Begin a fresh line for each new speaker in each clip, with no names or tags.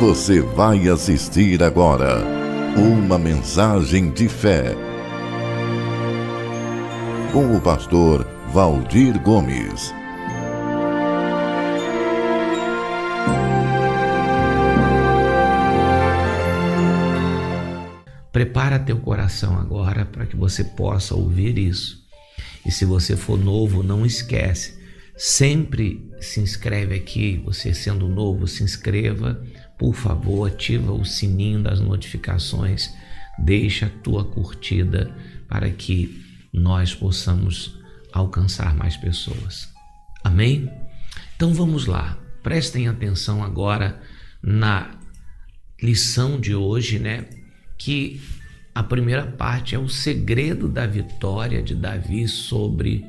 Você vai assistir agora uma mensagem de fé com o pastor Valdir Gomes.
Prepara teu coração agora para que você possa ouvir isso. E se você for novo, não esquece, sempre se inscreve aqui. Você sendo novo, se inscreva, por favor, ativa o sininho das notificações, deixa a tua curtida para que nós possamos alcançar mais pessoas. Amém? Então vamos lá, prestem atenção agora na lição de hoje, que a primeira parte é o segredo da vitória de Davi sobre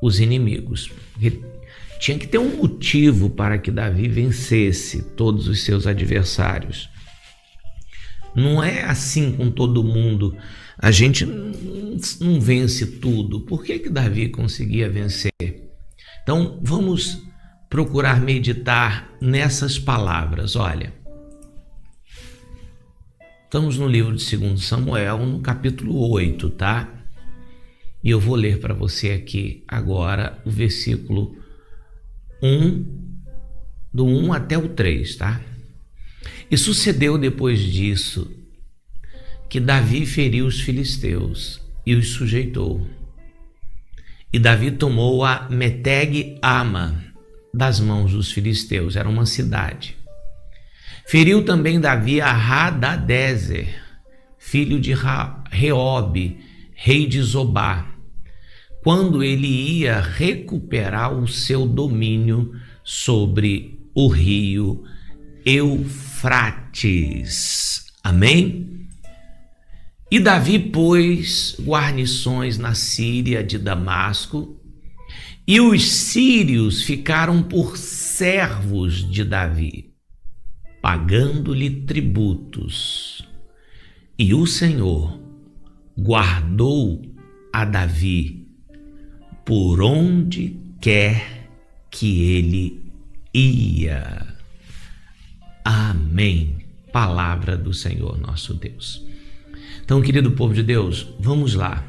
os inimigos. Tinha que ter um motivo para que Davi vencesse todos os seus adversários. Não é assim com todo mundo. A gente não vence tudo. Por que Davi conseguia vencer? Então vamos procurar meditar nessas palavras. Olha, estamos no livro de 2 Samuel, no capítulo 8, tá? E eu vou ler para você aqui agora o versículo 1, do 1 até o 3, tá? E sucedeu depois disso que Davi feriu os filisteus e os sujeitou. E Davi tomou a Meteg-Ama das mãos dos filisteus, era uma cidade. Feriu também Davi a Hadadezer, filho de Reobe, rei de Zobá, quando ele ia recuperar o seu domínio sobre o rio Eufrates. Amém? E Davi pôs guarnições na Síria de Damasco, e os sírios ficaram por servos de Davi, pagando-lhe tributos. E o Senhor guardou a Davi por onde quer que ele ia. Amém. Palavra do Senhor nosso Deus. Então, querido povo de Deus, vamos lá.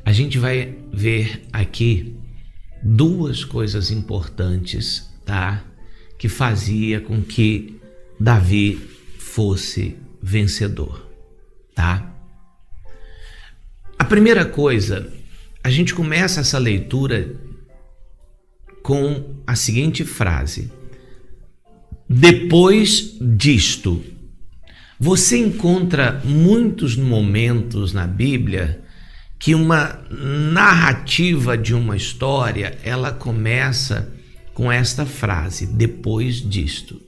A gente vai ver aqui duas coisas importantes, tá? Que fazia com que Davi fosse vencedor, tá? A primeira coisa, a gente começa essa leitura com a seguinte frase: depois disto. Você encontra muitos momentos na Bíblia que uma narrativa de uma história, ela começa com esta frase: depois disto.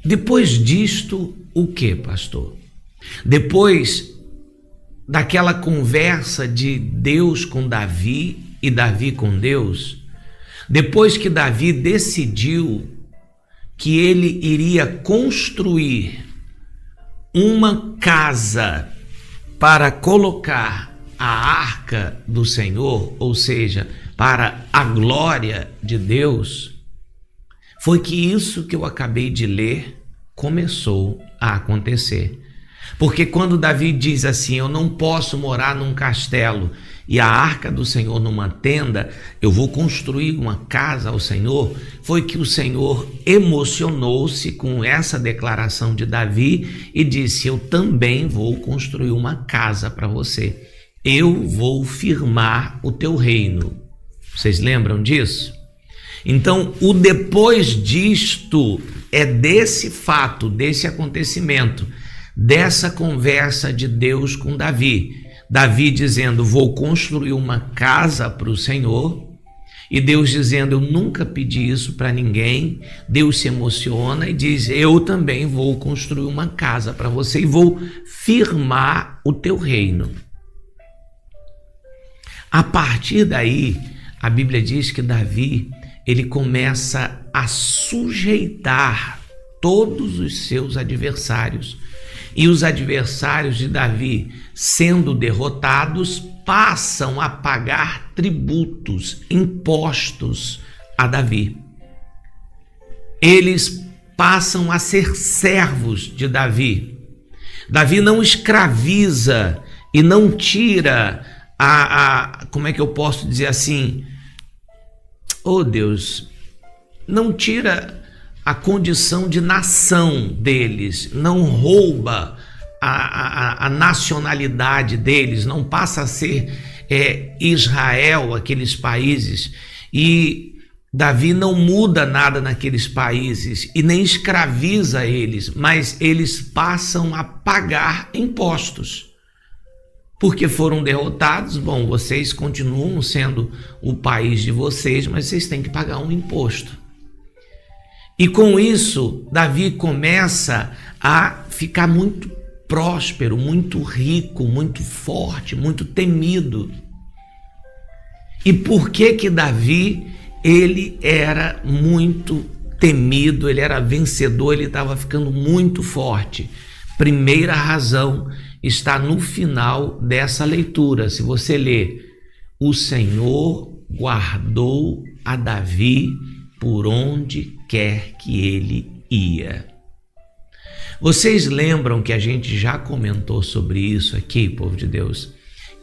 Depois disto, o que, pastor? Depois daquela conversa de Deus com Davi e Davi com Deus, depois que Davi decidiu que ele iria construir uma casa para colocar a arca do Senhor, ou seja, para a glória de Deus, foi que isso que eu acabei de ler começou a acontecer. Porque quando Davi diz assim: eu não posso morar num castelo e a arca do Senhor numa tenda, eu vou construir uma casa ao Senhor, foi que o Senhor emocionou-se com essa declaração de Davi e disse: eu também vou construir uma casa para você. Eu vou firmar o teu reino. Vocês lembram disso? Então, o depois disto é desse fato, desse acontecimento, dessa conversa de Deus com Davi. Davi dizendo: vou construir uma casa para o Senhor. E Deus dizendo: eu nunca pedi isso para ninguém. Deus se emociona e diz: eu também vou construir uma casa para você e vou firmar o teu reino. A partir daí, a Bíblia diz que Davi, ele começa a sujeitar todos os seus adversários. E os adversários de Davi, sendo derrotados, passam a pagar tributos, impostos a Davi. eles passam a ser servos de Davi. Davi não escraviza e não tira como é que eu posso dizer assim? Oh Deus, não tira a condição de nação deles, não rouba a nacionalidade deles, não passa a ser Israel, aqueles países, e Davi não muda nada naqueles países e nem escraviza eles, mas eles passam a pagar impostos. Porque foram derrotados, bom, vocês continuam sendo o país de vocês, mas vocês têm que pagar um imposto. E com isso, Davi começa a ficar muito próspero, muito rico, muito forte, muito temido. E por que Davi, ele era muito temido, ele era vencedor, ele estava ficando muito forte? Primeira razão está no final dessa leitura. Se você ler, o Senhor guardou a Davi por onde quer que ele ia. Vocês lembram que a gente já comentou sobre isso aqui, povo de Deus?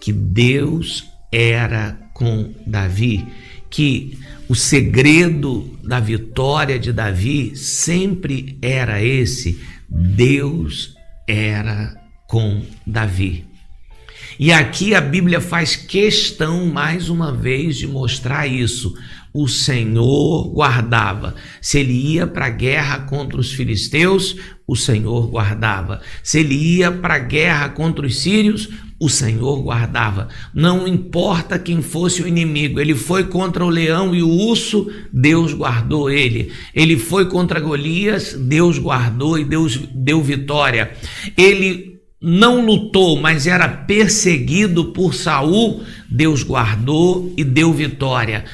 Que Deus era com Davi, que o segredo da vitória de Davi sempre era esse: Deus era com Davi. E aqui a Bíblia faz questão mais uma vez de mostrar isso. O Senhor guardava. Se ele ia para a guerra contra os filisteus, o Senhor guardava. Se ele ia para a guerra contra os sírios, o Senhor guardava. Não importa quem fosse o inimigo, ele foi contra o leão e o urso, Deus guardou ele. Ele foi contra Golias, Deus guardou e Deus deu vitória. Ele não lutou, mas era perseguido por Saul, Deus guardou e deu vitória.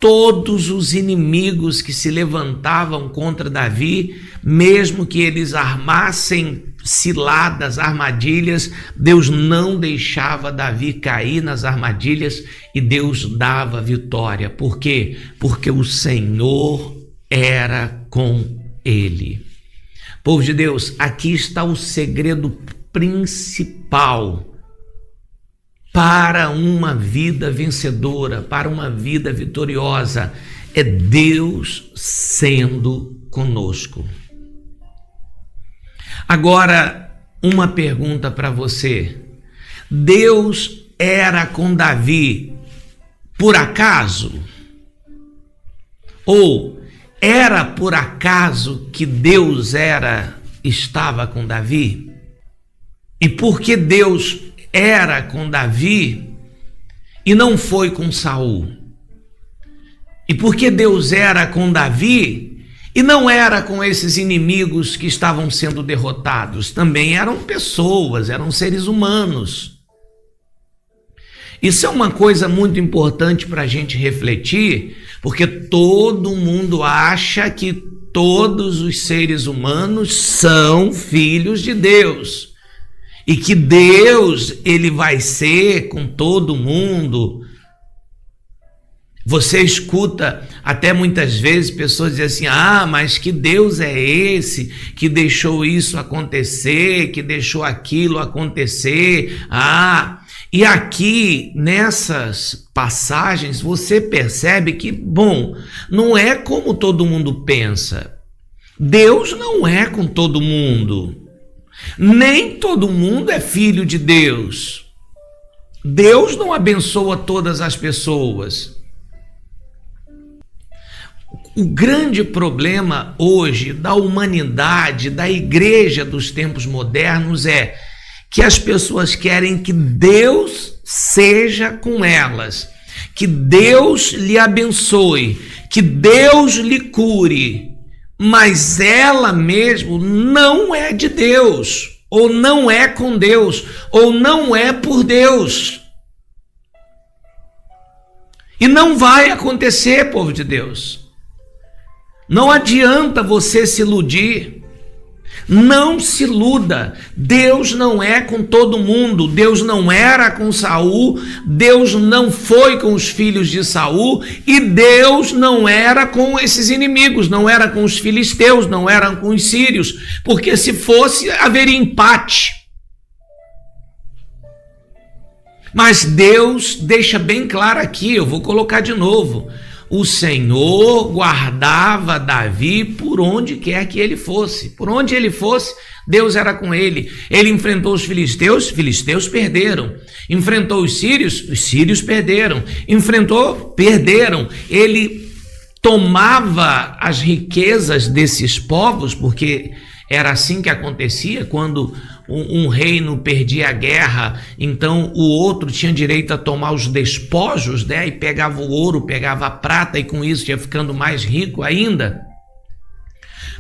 Todos os inimigos que se levantavam contra Davi, mesmo que eles armassem ciladas, armadilhas, Deus não deixava Davi cair nas armadilhas e Deus dava vitória. Por quê? Porque o Senhor era com ele. Povo de Deus, aqui está o segredo principal para uma vida vencedora, para uma vida vitoriosa: é Deus sendo conosco. Agora, uma pergunta para você: Deus era com Davi por acaso? Ou era por acaso que Deus estava com Davi? E por que Deus era com Davi e não foi com Saul? E por que Deus era com Davi e não era com esses inimigos que estavam sendo derrotados? Também eram pessoas, eram seres humanos. Isso é uma coisa muito importante para a gente refletir, porque todo mundo acha que todos os seres humanos são filhos de Deus. E que Deus, ele vai ser com todo mundo. Você escuta até muitas vezes pessoas dizem assim: mas que Deus é esse que deixou isso acontecer, que deixou aquilo acontecer? E aqui nessas passagens você percebe que, bom, não é como todo mundo pensa. Deus não é com todo mundo. Nem todo mundo é filho de Deus. Deus não abençoa todas as pessoas. O grande problema hoje da humanidade, da igreja dos tempos modernos, é que as pessoas querem que Deus seja com elas, que Deus lhe abençoe, que Deus lhe cure, mas ela mesmo não é de Deus, ou não é com Deus, ou não é por Deus. E não vai acontecer, povo de Deus. Não adianta você se iludir. Não se iluda, Deus não é com todo mundo, Deus não era com Saul, Deus não foi com os filhos de Saul e Deus não era com esses inimigos, não era com os filisteus, não era com os sírios, porque se fosse haveria empate. Mas Deus deixa bem claro aqui, eu vou colocar de novo, o Senhor guardava Davi por onde quer que ele fosse. Por onde ele fosse, Deus era com ele. Ele enfrentou os filisteus perderam. Enfrentou os sírios perderam. Perderam. Ele tomava as riquezas desses povos, porque era assim que acontecia quando um reino perdia a guerra, então o outro tinha direito a tomar os despojos, né? E pegava o ouro, pegava a prata e com isso ia ficando mais rico ainda.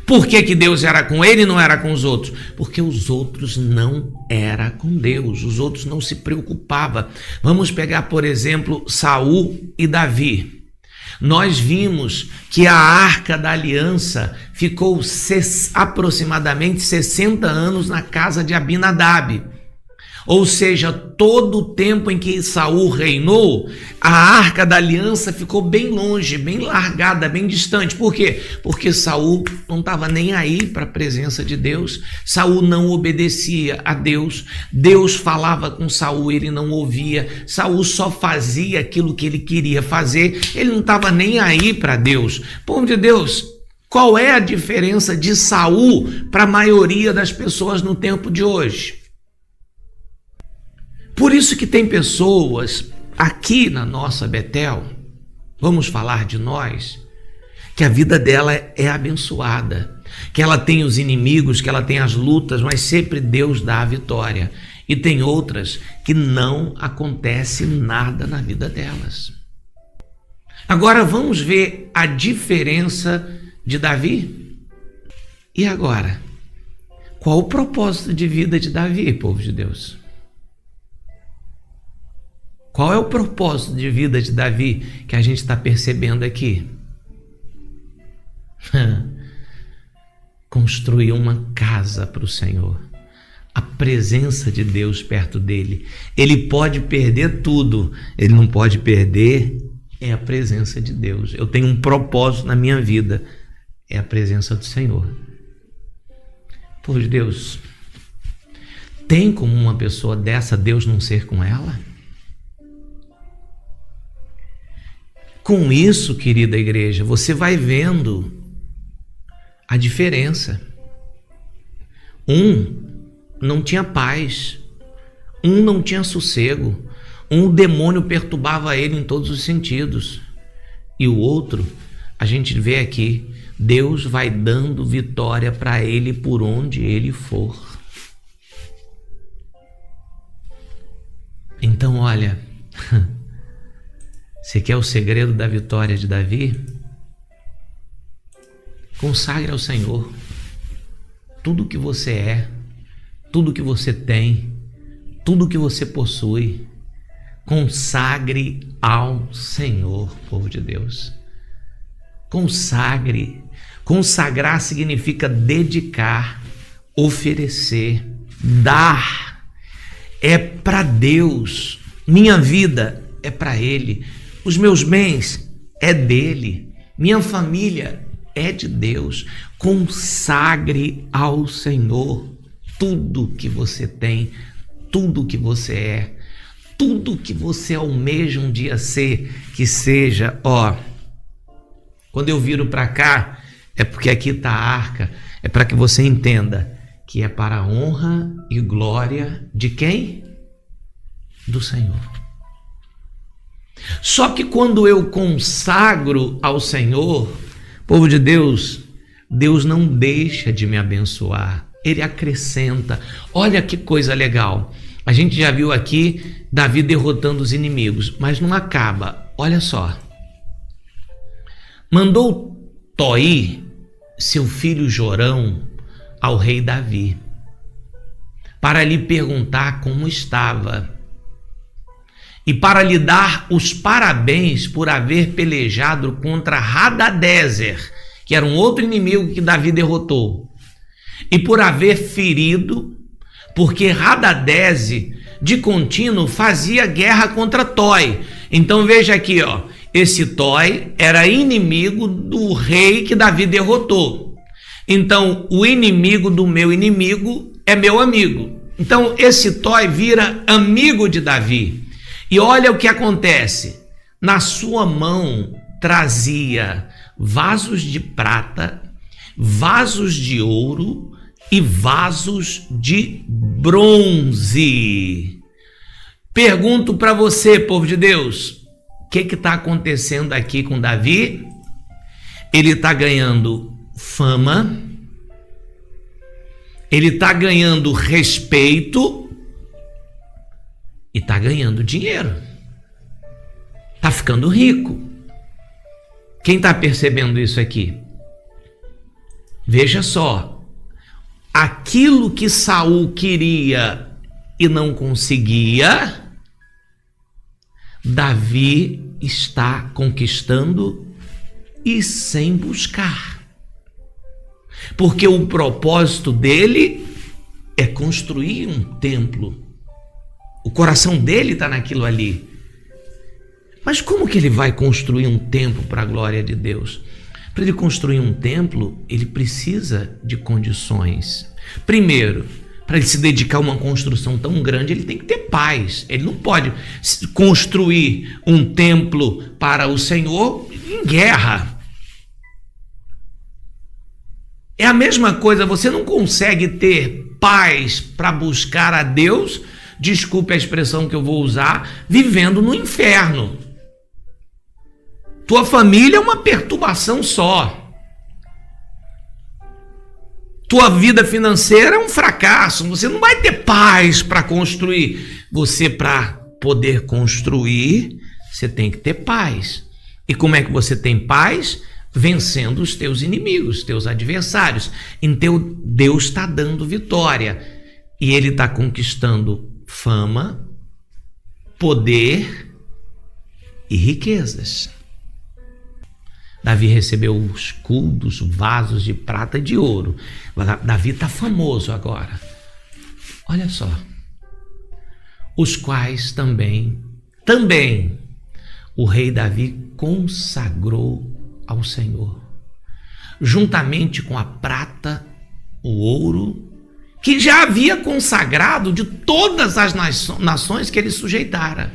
Por que Deus era com ele e não era com os outros? Porque os outros não eram com Deus, os outros não se preocupavam. Vamos pegar, por exemplo, Saul e Davi. Nós vimos que a Arca da Aliança ficou aproximadamente 60 anos na casa de Abinadab. Ou seja, todo o tempo em que Saul reinou, a Arca da Aliança ficou bem longe, bem largada, bem distante. Por quê? Porque Saul não estava nem aí para a presença de Deus. Saul não obedecia a Deus. Deus falava com Saul, ele não ouvia. Saul só fazia aquilo que ele queria fazer. Ele não estava nem aí para Deus. Povo de Deus, qual é a diferença de Saul para a maioria das pessoas no tempo de hoje? Por isso que tem pessoas aqui na nossa Betel, vamos falar de nós, que a vida dela é abençoada, que ela tem os inimigos, que ela tem as lutas, mas sempre Deus dá a vitória. E tem outras que não acontece nada na vida delas. Agora vamos ver a diferença de Davi. E agora? Qual o propósito de vida de Davi, povo de Deus? Qual é o propósito de vida de Davi que a gente está percebendo aqui? Construir uma casa para o Senhor. A presença de Deus perto dele. Ele pode perder tudo, ele não pode perder a presença de Deus. Eu tenho um propósito na minha vida, é a presença do Senhor. Por Deus, tem como uma pessoa dessa Deus não ser com ela? Com isso, querida igreja, você vai vendo a diferença. Um não tinha paz, um não tinha sossego, um demônio perturbava ele em todos os sentidos. E o outro, a gente vê aqui, Deus vai dando vitória para ele por onde ele for. Então, olha... Você quer o segredo da vitória de Davi? Consagre ao Senhor tudo que você é, tudo que você tem, tudo que você possui. Consagre ao Senhor, povo de Deus. Consagre. Consagrar significa dedicar, oferecer, dar. É para Deus. Minha vida é para Ele. Os meus bens é dele, minha família é de Deus. Consagre ao Senhor tudo que você tem, tudo que você é, tudo que você almeja um dia ser, que seja, quando eu viro para cá, é porque aqui está a arca, é para que você entenda que é para a honra e glória de quem? Do Senhor. Só que quando eu consagro ao Senhor, povo de Deus, Deus não deixa de me abençoar, Ele acrescenta. Olha que coisa legal, a gente já viu aqui Davi derrotando os inimigos, mas não acaba. Olha só, mandou Toi, seu filho Jorão, ao rei Davi, para lhe perguntar como estava e para lhe dar os parabéns por haver pelejado contra Hadadezer, que era um outro inimigo que Davi derrotou. e por haver ferido, porque Hadadeze de contínuo fazia guerra contra Toi. Então veja aqui, ó, esse Toi era inimigo do rei que Davi derrotou. Então o inimigo do meu inimigo é meu amigo. Então esse Toi vira amigo de Davi. E olha o que acontece. Na sua mão trazia vasos de prata, vasos de ouro e vasos de bronze. Pergunto para você, povo de Deus, o que está acontecendo aqui com Davi? Ele está ganhando fama, ele está ganhando respeito e está ganhando dinheiro. Está ficando rico. Quem está percebendo isso aqui? Veja só, aquilo que Saul queria e não conseguia, Davi está conquistando e sem buscar. Porque o propósito dele é construir um templo. O coração dele está naquilo ali. Mas como que ele vai construir um templo para a glória de Deus? Para ele construir um templo, ele precisa de condições. Primeiro, para ele se dedicar a uma construção tão grande, ele tem que ter paz. Ele não pode construir um templo para o Senhor em guerra. É a mesma coisa, você não consegue ter paz para buscar a Deus, desculpe a expressão que eu vou usar, vivendo no inferno. Tua família é uma perturbação só. Tua vida financeira é um fracasso. Você não vai ter paz para construir. Você, para poder construir, você tem que ter paz. E como é que você tem paz? Vencendo os teus inimigos, teus adversários. Então Deus está dando vitória. E Ele está conquistando fama, poder e riquezas. Davi recebeu os escudos, vasos de prata e de ouro. Davi está famoso agora. Olha só. Os quais também o rei Davi consagrou ao Senhor, juntamente com a prata, o ouro, que já havia consagrado de todas as nações que ele sujeitara.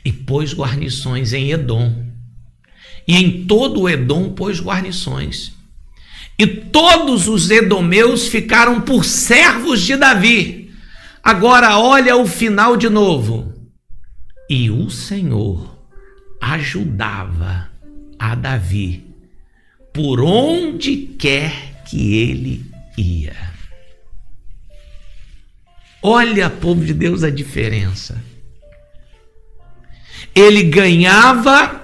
E pôs guarnições em Edom. E em todo o Edom pôs guarnições. E todos os edomeus ficaram por servos de Davi. Agora olha o final de novo. E o Senhor ajudava a Davi por onde quer que ele ia. Olha, povo de Deus, a diferença. Ele ganhava,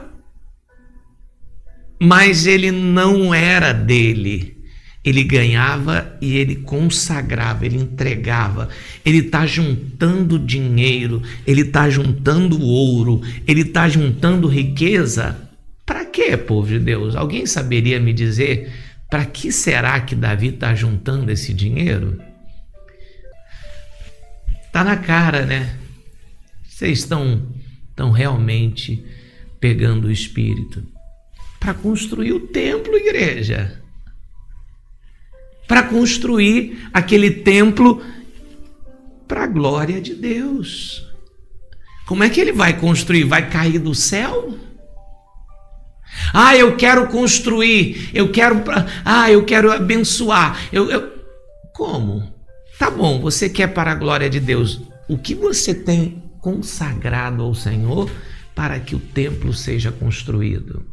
mas ele não era dele. Ele ganhava e ele consagrava, ele entregava. Ele está juntando dinheiro, ele está juntando ouro, ele está juntando riqueza. Para quê, povo de Deus? Alguém saberia me dizer para que será que Davi está juntando esse dinheiro? Está na cara, né? Vocês estão realmente pegando o Espírito. Para construir o templo, igreja. Para construir aquele templo para a glória de Deus. Como é que ele vai construir? Vai cair do céu? Eu quero construir, eu quero abençoar. Como? Tá bom, você quer para a glória de Deus. O que você tem consagrado ao Senhor para que o templo seja construído?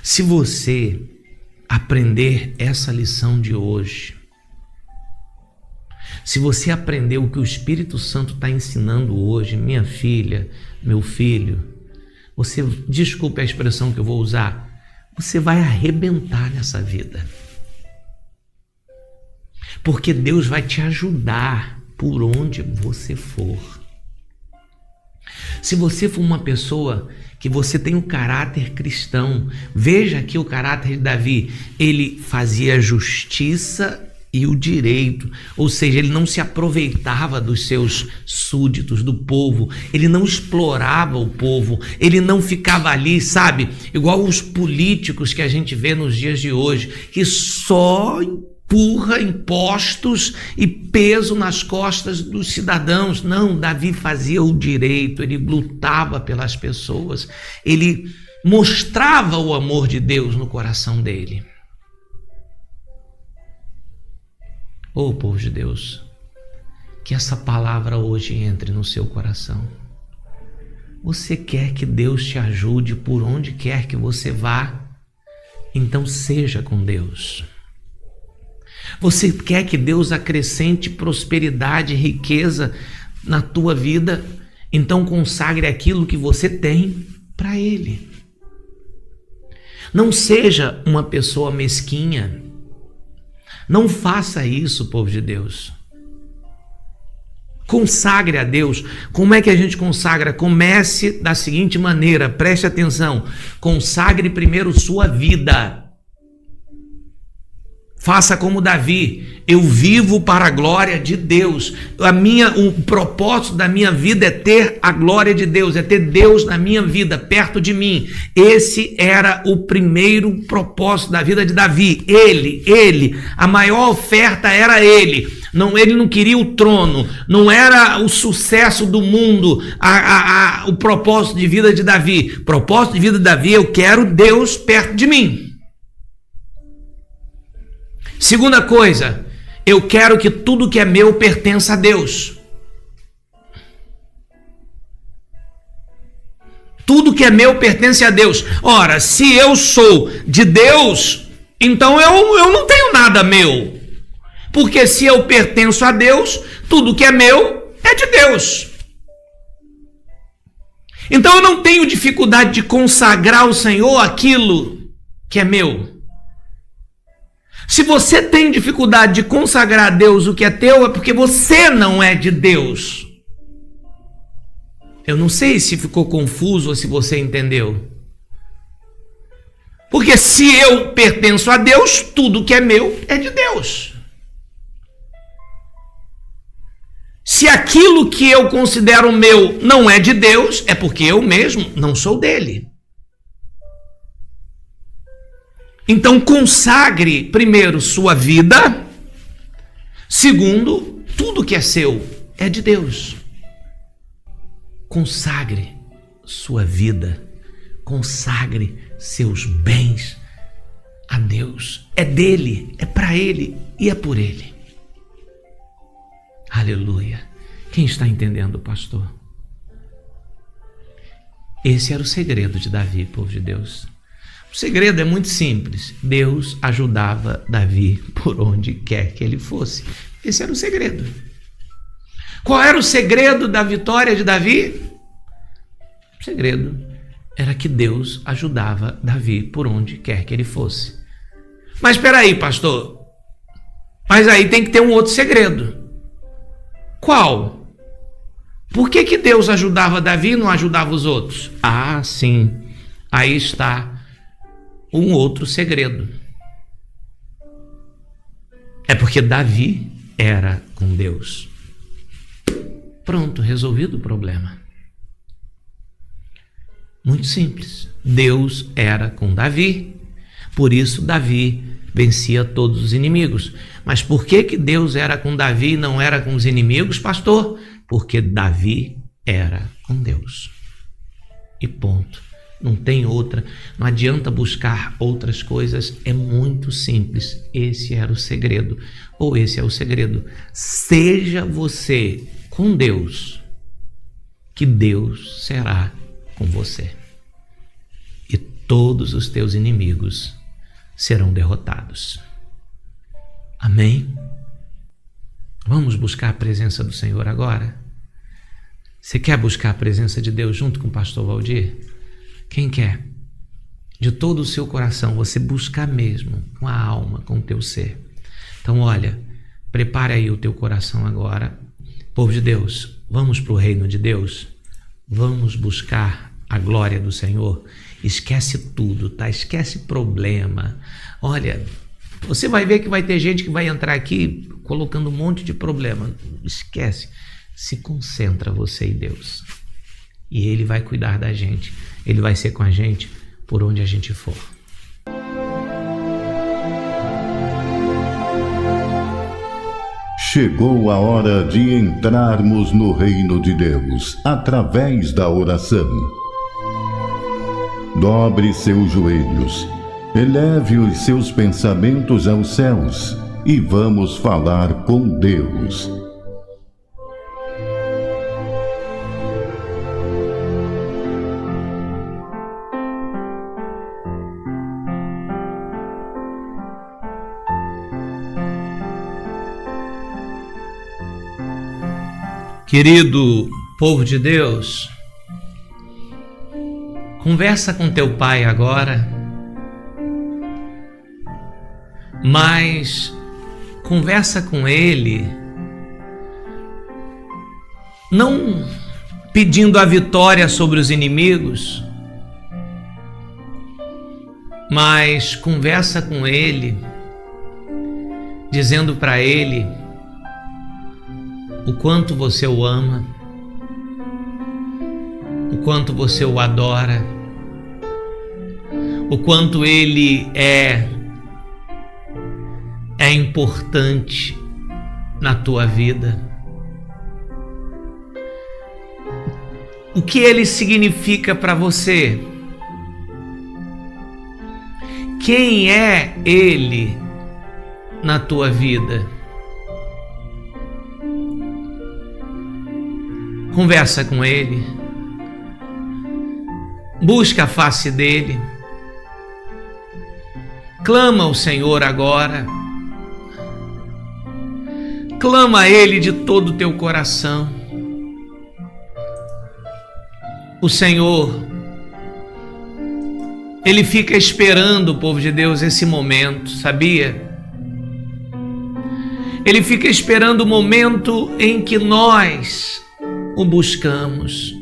Se você aprender essa lição de hoje, se você aprender o que o Espírito Santo está ensinando hoje, minha filha, meu filho, você, desculpe a expressão que eu vou usar, você vai arrebentar nessa vida. Porque Deus vai te ajudar por onde você for. Se você for uma pessoa que você tem um caráter cristão, veja aqui o caráter de Davi. Ele fazia justiça e o direito, ou seja, ele não se aproveitava dos seus súditos, do povo, ele não explorava o povo, ele não ficava ali, sabe, igual os políticos que a gente vê nos dias de hoje, que só empurra impostos e peso nas costas dos cidadãos. Não, Davi fazia o direito, ele lutava pelas pessoas, ele mostrava o amor de Deus no coração dele. Oh, povo de Deus, que essa palavra hoje entre no seu coração. Você quer que Deus te ajude por onde quer que você vá? Então seja com Deus. Você quer que Deus acrescente prosperidade e riqueza na tua vida? Então consagre aquilo que você tem para Ele. Não seja uma pessoa mesquinha. Não faça isso, povo de Deus. Consagre a Deus. Como é que a gente consagra? Comece da seguinte maneira, preste atenção. Consagre primeiro sua vida. Faça como Davi. Eu vivo para a glória de Deus. O propósito da minha vida é ter a glória de Deus, é ter Deus na minha vida, perto de mim. Esse era o primeiro propósito da vida de Davi. Ele, a maior oferta era ele. Ele não queria o trono, não era o sucesso do mundo, o propósito de vida de Davi. O propósito de vida de Davi, eu quero Deus perto de mim. Segunda coisa, eu quero que tudo que é meu pertença a Deus. Tudo que é meu pertence a Deus. Ora, se eu sou de Deus, então eu não tenho nada meu. Porque se eu pertenço a Deus, tudo que é meu é de Deus. Então eu não tenho dificuldade de consagrar ao Senhor aquilo que é meu. Se você tem dificuldade de consagrar a Deus o que é teu, é porque você não é de Deus. Eu não sei se ficou confuso ou se você entendeu. Porque se eu pertenço a Deus, tudo que é meu é de Deus. Se aquilo que eu considero meu não é de Deus, é porque eu mesmo não sou dele. Então consagre primeiro sua vida, segundo, tudo que é seu é de Deus. Consagre sua vida, consagre seus bens a Deus. É dele, é para ele e é por ele. Aleluia. Quem está entendendo, pastor? Esse era o segredo de Davi, povo de Deus. O segredo é muito simples. Deus ajudava Davi por onde quer que ele fosse. Esse era o segredo. Qual era o segredo da vitória de Davi? O segredo era que Deus ajudava Davi por onde quer que ele fosse. Mas espera aí, pastor. Mas aí tem que ter um outro segredo. Qual? Por que Deus ajudava Davi e não ajudava os outros? Ah, sim. Aí está um outro segredo. É porque Davi era com Deus. Pronto, resolvido o problema. Muito simples. Deus era com Davi, por isso Davi vencia todos os inimigos. Mas por que Deus era com Davi e não era com os inimigos, pastor? Porque Davi era com Deus. E ponto. Não tem outra, não adianta buscar outras coisas, é muito simples. Esse era o segredo, ou esse é o segredo. Seja você com Deus, que Deus será com você. E todos os teus inimigos serão derrotados. Amém? Vamos buscar a presença do Senhor agora? Você quer buscar a presença de Deus junto com o pastor Valdir? Quem quer? De todo o seu coração, você buscar mesmo, com a alma, com o teu ser. Então, olha, prepare aí o teu coração agora. Povo de Deus, vamos para o reino de Deus? Vamos buscar a glória do Senhor. Esquece tudo, tá? Esquece problema. Olha, você vai ver que vai ter gente que vai entrar aqui colocando um monte de problema. Esquece. Se concentra você e Deus. E Ele vai cuidar da gente. Ele vai ser com a gente por onde a gente for.
Chegou a hora de entrarmos no reino de Deus através da oração. Dobre seus joelhos, eleve os seus pensamentos aos céus e vamos falar com Deus.
Querido povo de Deus, conversa com teu pai agora, mas conversa com ele não pedindo a vitória sobre os inimigos, mas conversa com ele dizendo para ele o quanto você o ama, o quanto você o adora, o quanto ele é importante na tua vida, o que ele significa para você, quem é ele na tua vida. Conversa com ele, busca a face dele, clama ao Senhor agora, clama a ele de todo o teu coração. O Senhor, ele fica esperando, povo de Deus, esse momento, sabia? Ele fica esperando o momento em que nós o buscamos,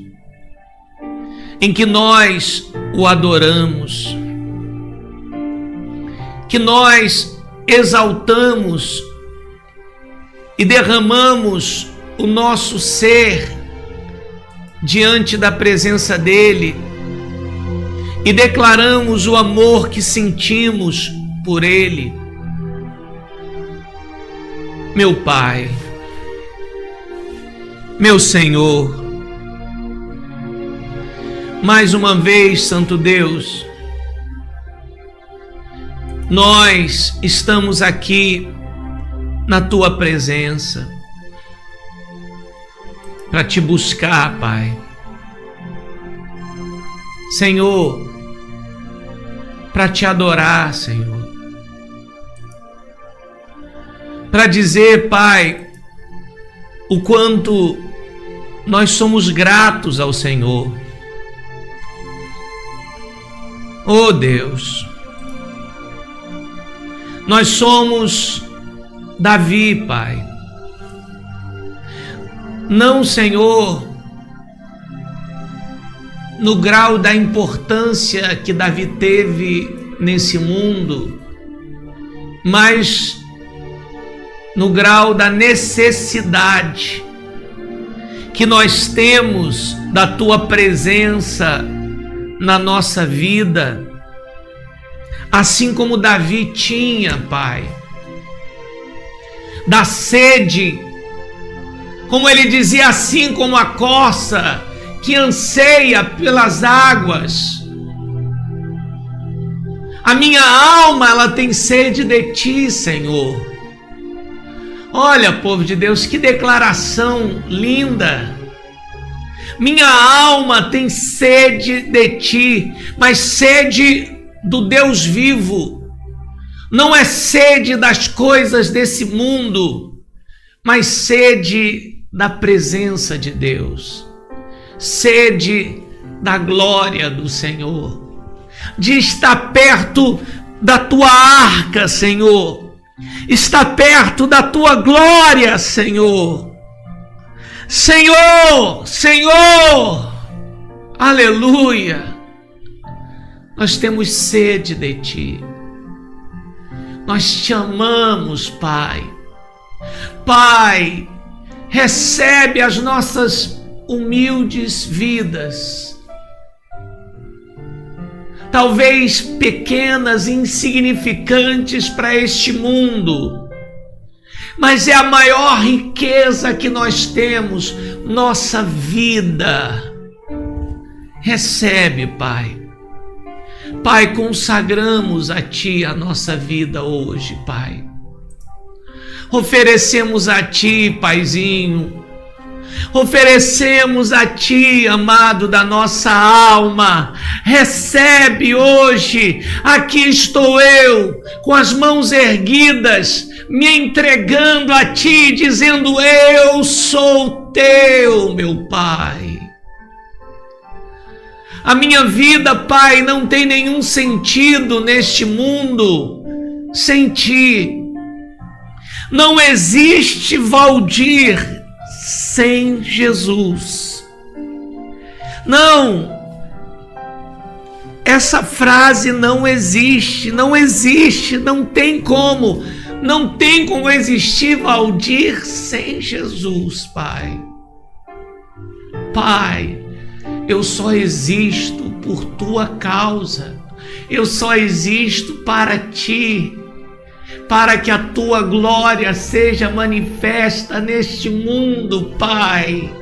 em que nós o adoramos, que nós exaltamos e derramamos o nosso ser diante da presença dele e declaramos o amor que sentimos por ele. Meu Pai, meu Senhor, mais uma vez, Santo Deus, nós estamos aqui na Tua presença para Te buscar, Pai. Senhor, para Te adorar, Senhor, para dizer, Pai, o quanto nós somos gratos ao Senhor. Oh Deus, nós somos Davi, Pai. Não, Senhor, no grau da importância que Davi teve nesse mundo, mas no grau da necessidade que nós temos da Tua presença na nossa vida, assim como Davi tinha, Pai, da sede, como ele dizia, assim como a corça que anseia pelas águas, a minha alma, ela tem sede de Ti, Senhor. Olha, povo de Deus, que declaração linda. Minha alma tem sede de Ti, mas sede do Deus vivo. Não é sede das coisas desse mundo, mas sede da presença de Deus. Sede da glória do Senhor. De estar perto da Tua arca, Senhor. Está perto da Tua glória, Senhor. Senhor, Senhor, Aleluia! Nós temos sede de Ti. Nós te amamos, Pai. Pai, recebe as nossas humildes vidas, talvez pequenas, insignificantes para este mundo, mas é a maior riqueza que nós temos, nossa vida. Recebe, Pai. Pai, consagramos a Ti a nossa vida hoje, Pai. Oferecemos a Ti, Paizinho. Oferecemos a Ti, amado da nossa alma. Recebe hoje. Aqui estou eu, com as mãos erguidas, me entregando a Ti, dizendo: eu sou Teu, meu Pai. A minha vida, Pai, não tem nenhum sentido neste mundo sem Ti. Não existe Valdir sem Jesus. Não, essa frase não existe, não tem como existir Valdir sem Jesus, Pai. Pai, eu só existo por Tua causa, eu só existo para Ti, para que a Tua glória seja manifesta neste mundo, Pai.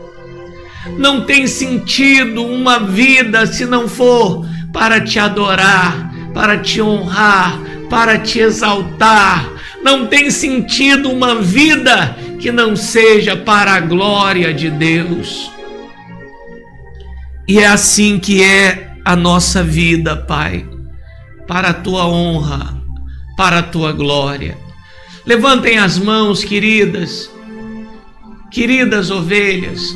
Não tem sentido uma vida se não for para Te adorar, para Te honrar, para Te exaltar. Não tem sentido uma vida que não seja para a glória de Deus. E é assim que é a nossa vida, Pai, para a Tua honra, para a Tua glória. Levantem as mãos, queridas ovelhas,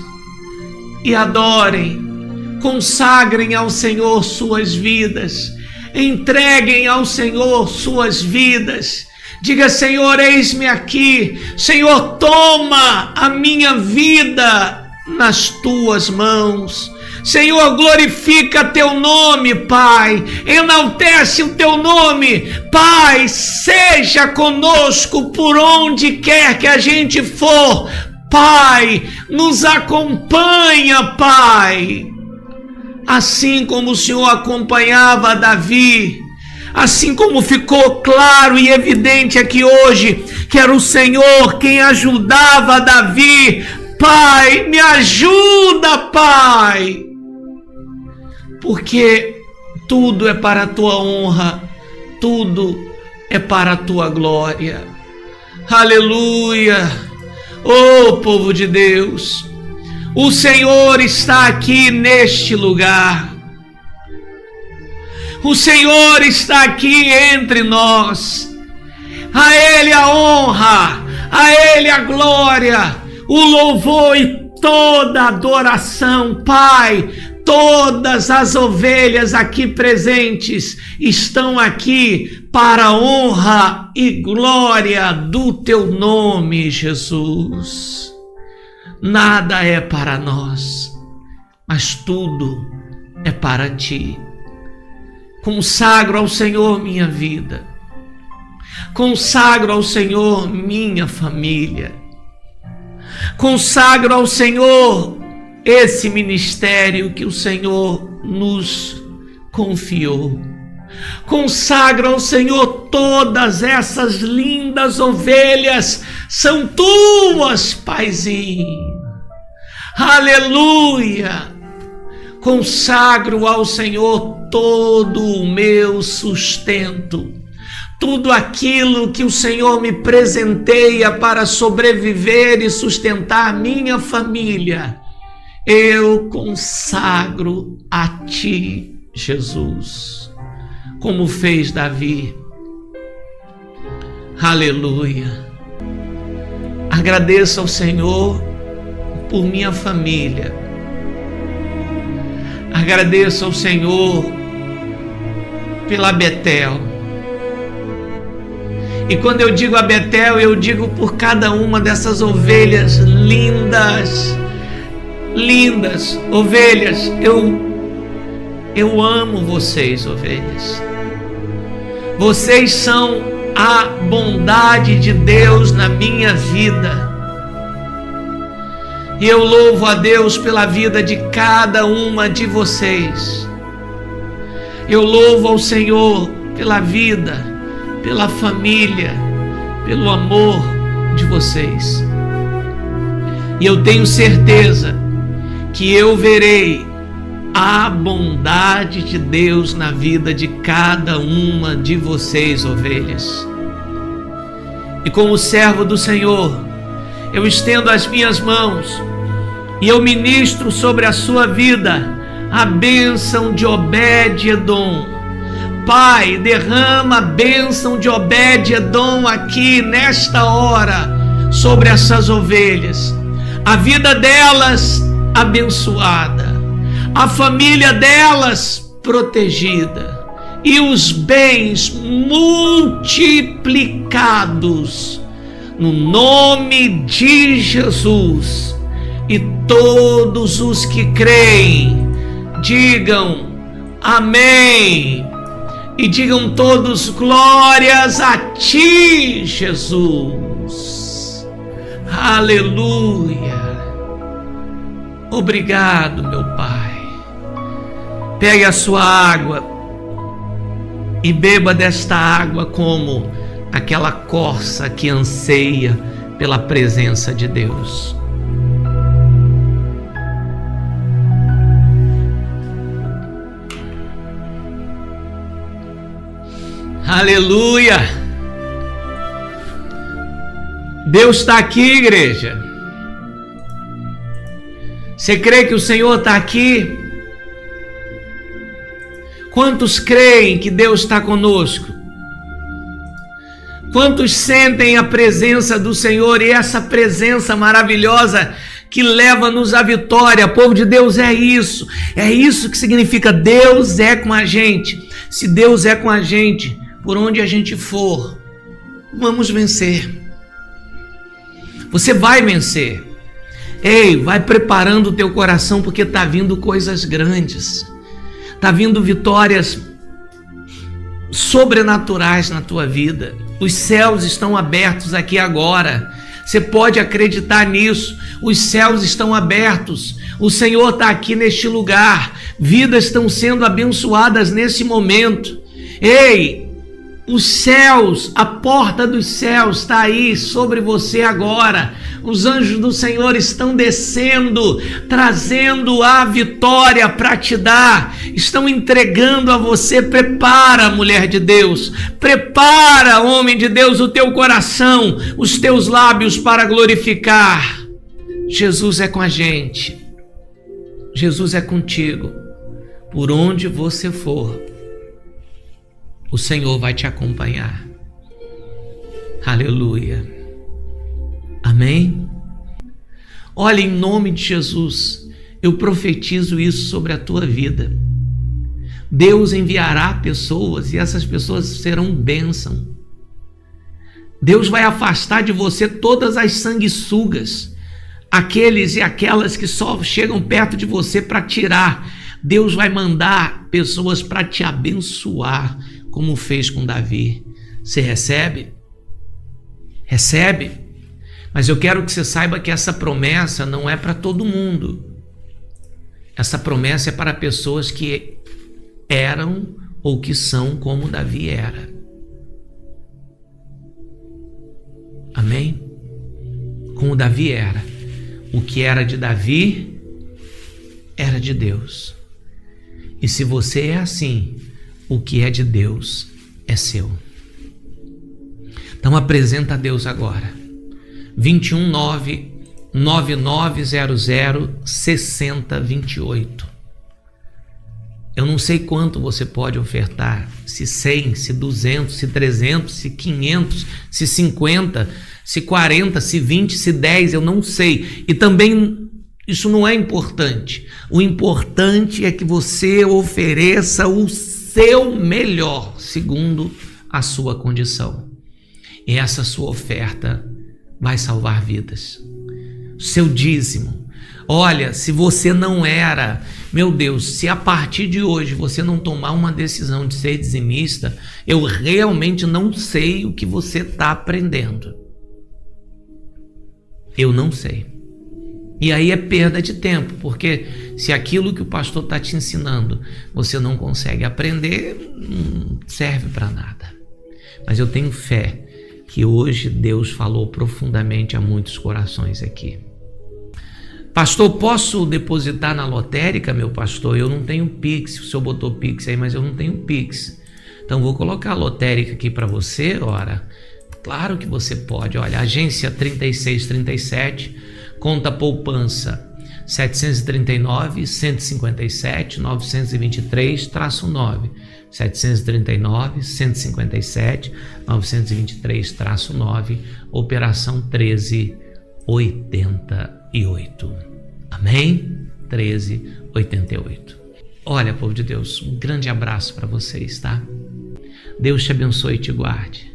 e adorem, consagrem ao Senhor suas vidas, entreguem ao Senhor suas vidas. Diga: Senhor, eis-me aqui. Senhor, toma a minha vida nas Tuas mãos. Senhor, glorifica Teu nome, Pai, enaltece o Teu nome, Pai, seja conosco por onde quer que a gente for, Pai, nos acompanha, Pai, assim como o Senhor acompanhava Davi, assim como ficou claro e evidente aqui hoje, que era o Senhor quem ajudava Davi. Pai, me ajuda, Pai, porque tudo é para a Tua honra, tudo é para a Tua glória. Aleluia! Oh, povo de Deus, o Senhor está aqui neste lugar. O Senhor está aqui entre nós. A Ele a honra, a Ele a glória, o louvor e toda a adoração, Pai. Todas as ovelhas aqui presentes estão aqui para a honra e glória do Teu nome, Jesus. Nada é para nós, mas tudo é para Ti. Consagro ao Senhor minha vida, consagro ao Senhor minha família, consagro ao Senhor esse ministério que o Senhor nos confiou. Consagro ao Senhor todas essas lindas ovelhas, são Tuas, Paizinho. Aleluia! Consagro ao Senhor todo o meu sustento, tudo aquilo que o Senhor me presenteia para sobreviver e sustentar minha família. Eu consagro a Ti, Jesus, como fez Davi. Aleluia. Agradeço ao Senhor por minha família. Agradeço ao Senhor pela Betel. E quando eu digo a Betel, eu digo por cada uma dessas ovelhas lindas, ovelhas. Eu Eu amo vocês, ovelhas. Vocês são a bondade de Deus na minha vida. E eu louvo a Deus pela vida de cada uma de vocês. Eu louvo ao Senhor pela vida, pela família, pelo amor de vocês. E eu tenho certeza que eu verei a bondade de Deus na vida de cada uma de vocês, ovelhas. E como servo do Senhor, eu estendo as minhas mãos e eu ministro sobre a sua vida a bênção de Obed-Edom. Pai, derrama a bênção de Obed-Edom aqui nesta hora sobre essas ovelhas. A vida delas abençoada, a família delas protegida e os bens multiplicados no nome de Jesus. E todos os que creem digam amém e digam todos glórias a ti, Jesus. Aleluia. Obrigado, meu Pai. Pegue a sua água e beba desta água como aquela corça que anseia pela presença de Deus. Aleluia! Deus está aqui, igreja. Você crê que o Senhor está aqui? Quantos creem que Deus está conosco? Quantos sentem a presença do Senhor e essa presença maravilhosa que leva-nos à vitória? Povo de Deus, é isso que significa Deus é com a gente. Se Deus é com a gente, por onde a gente for, vamos vencer. Você vai vencer. Ei, vai preparando o teu coração, porque está vindo coisas grandes. Está vindo vitórias sobrenaturais na tua vida. Os céus estão abertos aqui agora. Você pode acreditar nisso. Os céus estão abertos. O Senhor está aqui neste lugar. Vidas estão sendo abençoadas nesse momento. Ei, os céus, a porta dos céus está aí sobre você agora. Os anjos do Senhor estão descendo, trazendo a vitória para te dar. Estão entregando a você. Prepara, mulher de Deus. Prepara, homem de Deus, o teu coração, os teus lábios para glorificar. Jesus é com a gente. Jesus é contigo. Por onde você for, o Senhor vai te acompanhar. Aleluia. Amém? Olha, em nome de Jesus, eu profetizo isso sobre a tua vida. Deus enviará pessoas e essas pessoas serão bênção. Deus vai afastar de você todas as sanguessugas, aqueles e aquelas que só chegam perto de você para tirar. Deus vai mandar pessoas para te abençoar, como fez com Davi. Você recebe? Recebe? Mas eu quero que você saiba que essa promessa não é para todo mundo. Essa promessa é para pessoas que eram ou que são como Davi era. Amém? Como Davi era. O que era de Davi era de Deus. E se você é assim, o que é de Deus é seu. Então apresenta a Deus agora. 219-9900-6028. Eu não sei quanto você pode ofertar, se 100, se 200, se 300, se 500, se 50, se 40, se 20, se 10, eu não sei. E também isso não é importante. O importante é que você ofereça o seu melhor, segundo a sua condição. E essa sua oferta vai salvar vidas. Seu dízimo. Olha, se você não era Meu Deus, se a partir de hoje você não tomar uma decisão de ser dizimista, eu realmente não sei o que você está aprendendo. Eu não sei. E aí é perda de tempo, porque se aquilo que o pastor está te ensinando você não consegue aprender, não serve para nada. Mas eu tenho fé que hoje Deus falou profundamente a muitos corações aqui. Pastor, posso depositar na lotérica, meu pastor? Eu não tenho Pix. O senhor botou Pix aí, mas eu não tenho Pix. Então vou colocar a lotérica aqui para você, ora. Claro que você pode. Olha, agência 3637, conta poupança 739 157 923-9. 739 157 923-9, operação 1388. Amém? 1388. Olha, povo de Deus, um grande abraço para vocês, tá? Deus te abençoe e te guarde.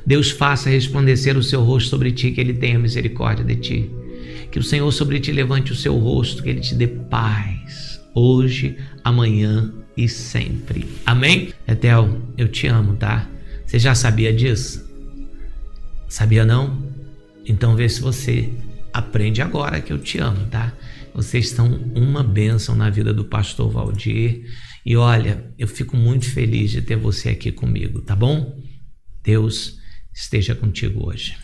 Deus faça resplandecer o seu rosto sobre ti, que ele tenha misericórdia de ti. Que o Senhor sobre ti levante o seu rosto, que ele te dê paz, hoje, amanhã e sempre. Amém? Etel, eu te amo, tá? Você já sabia disso? Sabia não? Então vê se você aprende agora que eu te amo, tá? Vocês são uma bênção na vida do pastor Valdir. E olha, eu fico muito feliz de ter você aqui comigo, tá bom? Deus esteja contigo hoje.